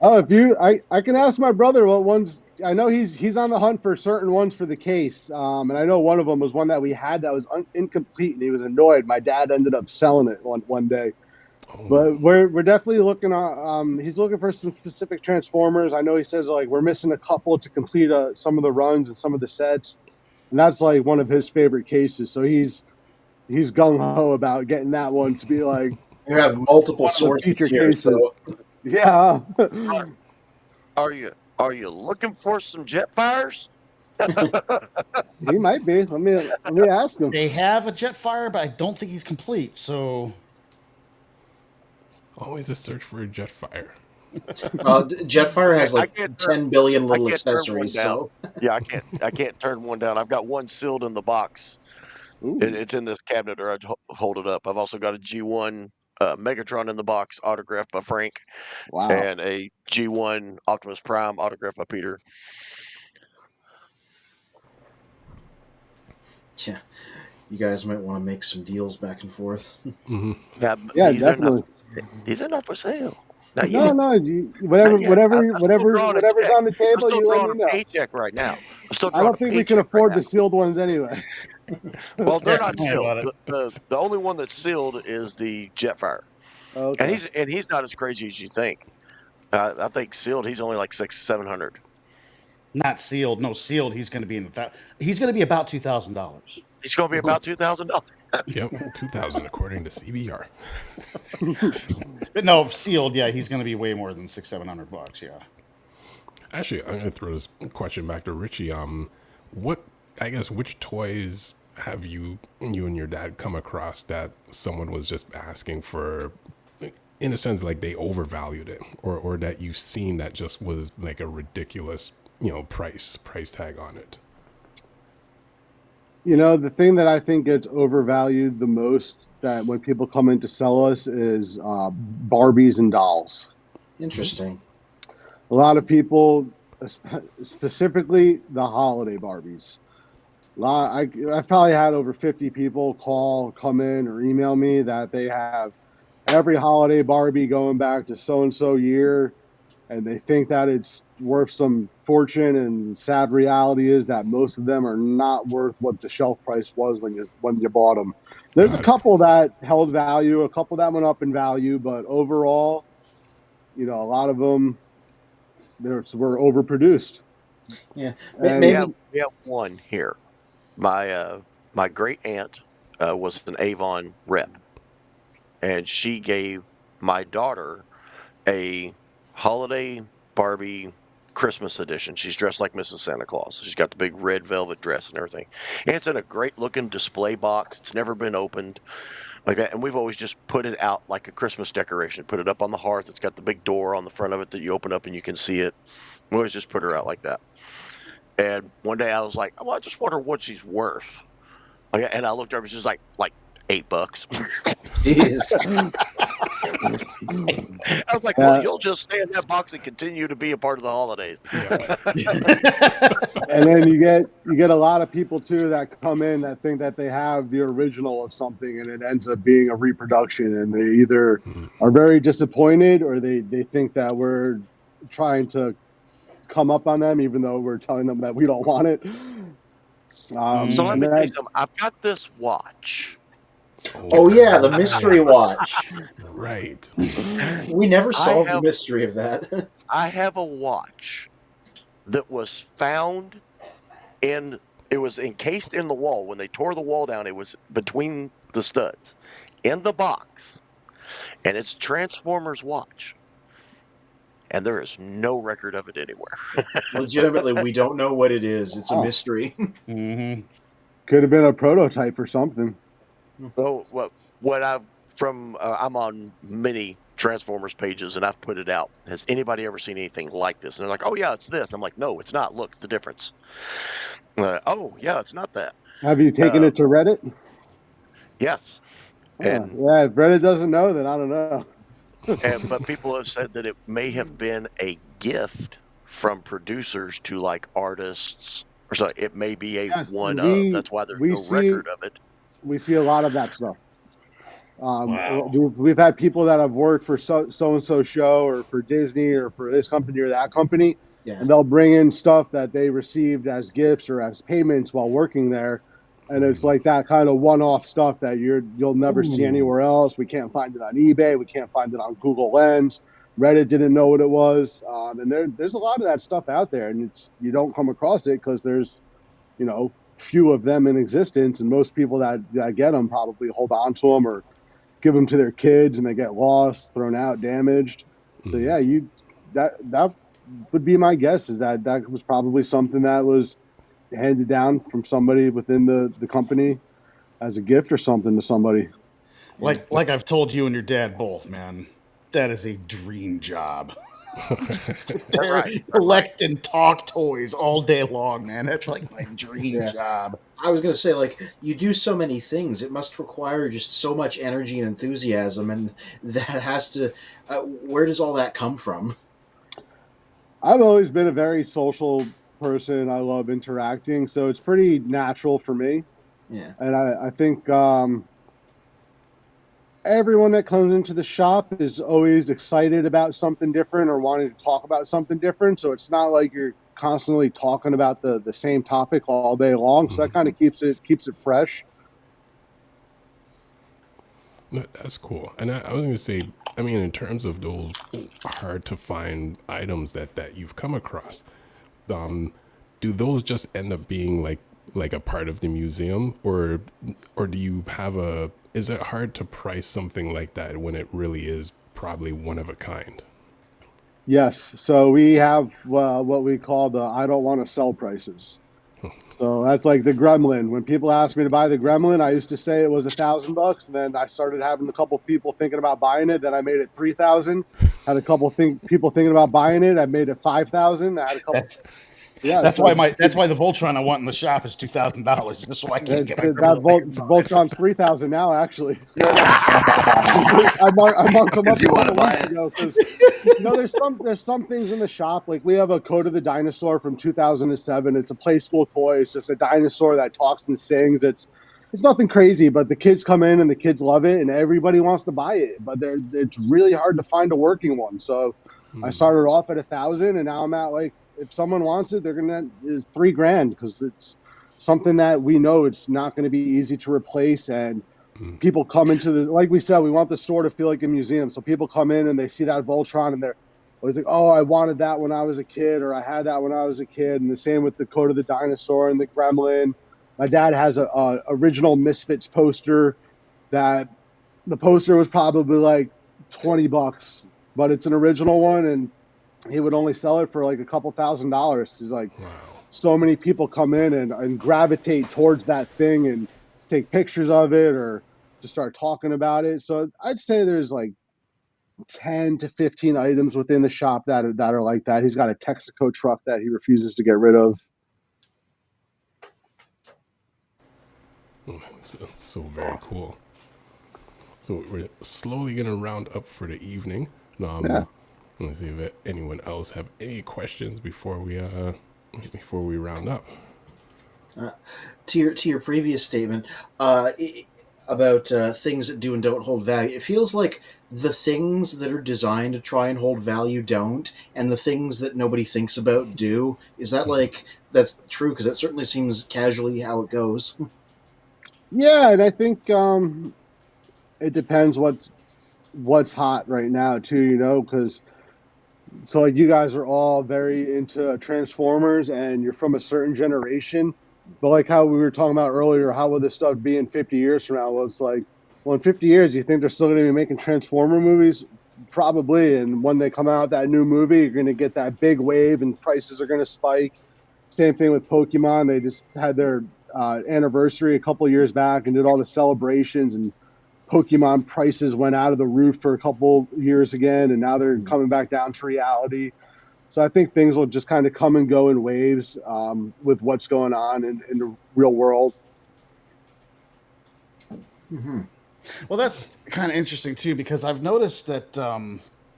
I can ask my brother what ones. I know he's on the hunt for certain ones for the case, and I know one of them was one that we had that was incomplete, and he was annoyed. My dad ended up selling it one day. But we're definitely looking at. He's looking for some specific Transformers. I know he says like we're missing a couple to complete some of the runs and some of the sets, and that's like one of his favorite cases. So he's gung ho about getting that one to be like You have multiple one of the sources feature here, cases. so Yeah. Are you looking for some Jetfires? He might be. Let me ask him. They have a Jetfire, but I don't think he's complete. So Always a search for a Jetfire. Jetfire has like 10 billion little I can't turn one accessories. down. So Yeah, I can't turn one down. I've got one sealed in the box. Ooh. It's in this cabinet, or I'd hold it up. I've also got a G1 Megatron in the box, autographed by Frank, Wow. and a G1 Optimus Prime, autographed by Peter. yeah, you guys might want to make some deals back and forth. Yeah, Yeah, these definitely. These are not for sale. Not No, yet. no. Whatever, Not yet. whatever, I'm still drawing a whatever's check. on the I'm table, still you let drawing me know. a paycheck right now. I'm still I drawing don't think we can a paycheck afford right the sealed ones anyway. now. Well, they're Yeah, not complain about sealed. The only one that's sealed is the Jetfire, Okay. and he's not as crazy as you think. I think sealed, he's only like 600-700. not sealed. No, sealed. He's going to be he's going to be about $2,000. He's going to be about $2,000. Yep, 2,000 according to CBR. But no, sealed. Yeah, he's going to be way more than $600-700. Yeah. Actually, I'm gonna throw this question back to Richie. Which toys have you and your dad come across that someone was just asking for, in a sense, like they overvalued it, or that you've seen that just was like a ridiculous, price tag on it? The thing that I think gets overvalued the most, that when people come in to sell us, is Barbies and dolls. Interesting. A lot of people, specifically the holiday Barbies. I've probably had over 50 people come in, or email me that they have every holiday Barbie going back to so-and-so year, and they think that it's worth some fortune, and sad reality is that most of them are not worth what the shelf price was when you bought them. There's a couple that held value, a couple that went up in value, but overall, a lot of them were overproduced. Yeah, And maybe. We have one here. My great aunt was an Avon rep, and she gave my daughter a holiday Barbie Christmas edition. She's dressed like Mrs. Santa Claus. She's got the big red velvet dress and everything. And it's in a great looking display box. It's never been opened like that. And we've always just put it out like a Christmas decoration. Put it up on the hearth. It's got the big door on the front of it that you open up and you can see it. We always just put her out like that. And one day I was like, well, I just wonder what she's worth. And I looked over, she's like $8. Jeez. I was like, well, you'll just stay in that box and continue to be a part of the holidays. And then you get a lot of people too that come in that think that they have the original of something, and it ends up being a reproduction, and they either are very disappointed, or they think that we're trying to come up on them, even though we're telling them that we don't want it. So let me tell you something. I've got this watch. Oh yeah, the mystery watch. Right. We never solved the mystery of that. I have a watch that was found it was encased in the wall. When they tore the wall down, it was between the studs in the box, and it's a Transformers watch. And there is no record of it anywhere. Legitimately, we don't know what it is. It's a mystery. Mm-hmm. Could have been a prototype or something. So I'm on many Transformers pages, and I've put it out. Has anybody ever seen anything like this? And they're like, oh yeah, it's this. I'm like, no, it's not. Look, the difference. Oh yeah, it's not that. Have you taken it to Reddit? Yes. Yeah, if Reddit doesn't know, then I don't know. But people have said that it may have been a gift from producers to like artists, or so. It may be a one-of. That's why there's no record of it. We see a lot of that stuff. We've had people that have worked for so-and-so show, or for Disney, or for this company or that company, and they'll bring in stuff that they received as gifts or as payments while working there, And it's like that kind of one-off stuff that you'll never see anywhere else. We can't find it on eBay. We can't find it on Google Lens. Reddit didn't know what it was. And there's a lot of that stuff out there, and you don't come across it because there's, few of them in existence, and most people that get them probably hold on to them or give them to their kids, and they get lost, thrown out, damaged. So yeah, that would be my guess, is that was probably something that was handed down from somebody within the company as a gift or something to somebody. Like I've told you and your dad both, man, that is a dream job. Collect and talk toys all day long, man. That's like my dream job. I was going to say, like, you do so many things. It must require just so much energy and enthusiasm, and that has to... where does all that come from? I've always been a very social person. I love interacting, so it's pretty natural for me. Yeah. And I think everyone that comes into the shop is always excited about something different or wanting to talk about something different. So it's not like you're constantly talking about the same topic all day long. So that kind of keeps it fresh. That's cool. And I was going to say, I mean, in terms of those hard to find items that you've come across, do those just end up being like a part of the museum, or do you have is it hard to price something like that when it really is probably one of a kind? Yes. So we have what we call the I don't want to sell prices. So that's like the Gremlin. When people ask me to buy the Gremlin, I used to say it was $1,000, and then I started having a couple people thinking about buying it. Then I made it $3,000. Had a couple people thinking about buying it. I made it $5,000. I had a couple. That's why the Voltron I want in the shop is $2,000. Just so I can get my Voltron's $3,000 now. Actually, I marked them up you want to buy it ago because there's some things in the shop, like we have a Code of the Dinosaur from 2007. It's a play school toy. It's just a dinosaur that talks and sings. It's nothing crazy, but the kids come in and the kids love it, and everybody wants to buy it. But it's really hard to find a working one. So I started off at $1,000, and now I'm at like, if someone wants it, they're gonna $3,000 because it's something that we know it's not going to be easy to replace. And people come into like we said, we want the store to feel like a museum. So people come in and they see that Voltron and they're always like, "Oh, I wanted that when I was a kid," or "I had that when I was a kid." And the same with the Code of the Dinosaur and the Gremlin. My dad has a original Misfits poster that the poster was probably like $20, but it's an original one, and he would only sell it for like a couple $1,000s. He's like, wow. So many people come in and gravitate towards that thing and take pictures of it or just start talking about it. So I'd say there's like 10 to 15 items within the shop that are like that. He's got a Texaco truck that he refuses to get rid of. So very cool. So we're slowly going to round up for the evening. Let's see if anyone else have any questions before we round up. To your previous statement about things that do and don't hold value, it feels like the things that are designed to try and hold value don't, and the things that nobody thinks about do. Is that that's true? Because that certainly seems casually how it goes. Yeah, and I think it depends what's hot right now too. Because. So like you guys are all very into Transformers and you're from a certain generation, but like how we were talking about earlier, how will this stuff be in 50 years from now? Well, it's like, well, in 50 years, you think they're still going to be making Transformer movies? Probably. And when they come out with that new movie, you're going to get that big wave and prices are going to spike. Same thing with Pokemon. They just had their anniversary a couple years back and did all the celebrations, and Pokemon prices went out of the roof for a couple years again, and now they're coming back down to reality. So I think things will just kind of come and go in waves with what's going on in the real world. Mm-hmm. Well, that's kind of interesting too, because I've noticed that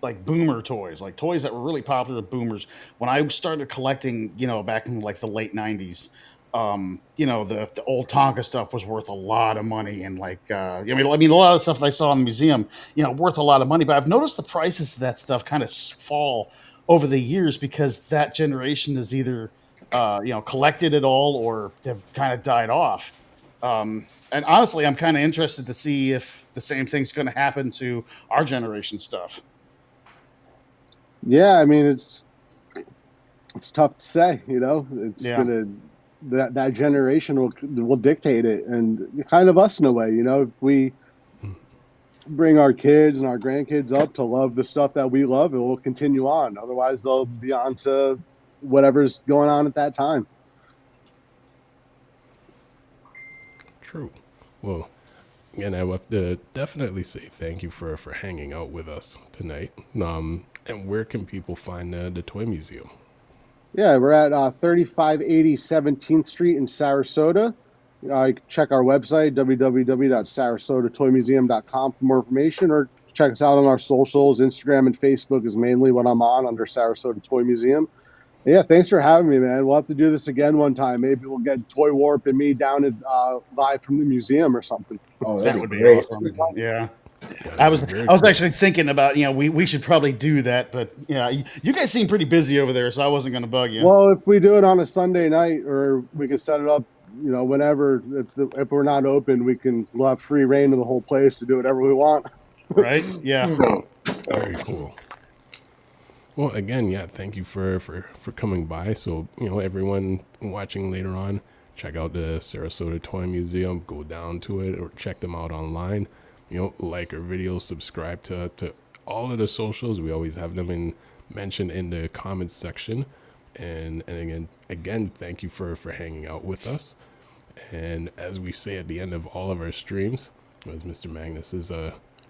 like boomer toys, like toys that were really popular with boomers, when I started collecting, back in like the late 90s, the old Tonka stuff was worth a lot of money, and like I mean a lot of the stuff that I saw in the museum, worth a lot of money. But I've noticed the prices of that stuff kind of fall over the years because that generation is either collected at all or have kind of died off. And honestly, I'm kind of interested to see if the same thing's going to happen to our generation stuff. Yeah, I mean, it's tough to say, you know. It's Yeah. gonna that generation will dictate it, and kind of us in a way, you know. If we bring our kids and our grandkids up to love the stuff that we love, it will continue on. Otherwise, they'll be on to whatever's going on at that time. True. Well, again, I have to definitely say thank you for hanging out with us tonight. And where can people find the Toy Museum? Yeah, we're at 3580 17th Street in Sarasota. You can check our website, www.sarasotatoymuseum.com, for more information, or check us out on our socials. Instagram and Facebook is mainly what I'm on, under Sarasota Toy Museum. And yeah, thanks for having me, man. We'll have to do this again one time. Maybe we'll get Toy Warp and me down at live from the museum or something. Oh, That that'd would be be great. awesome. Yeah. Yeah, I was very actually thinking about, we should probably do that, but yeah, you guys seem pretty busy over there, so I wasn't going to bug you. Well, if we do it on a Sunday night, or we can set it up, whenever. If we're not open, we'll have free reign of the whole place to do whatever we want. Right? Yeah. Very cool. Well, again, yeah, thank you for coming by. So, everyone watching later on, check out the Sarasota Toy Museum, go down to it, or check them out online. Like our videos, subscribe to all of the socials. We always have them mentioned in the comments section. And again, thank you for hanging out with us. And as we say at the end of all of our streams, as Mr. Magnus is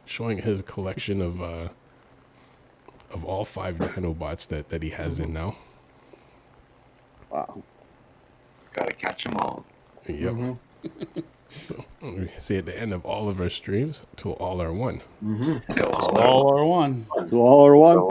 showing his collection of all 5 Dinobots that he has in now. Wow. Gotta catch them all. Yep. So, we say at the end of all of our streams, till all are one. Till All are one. To all or one.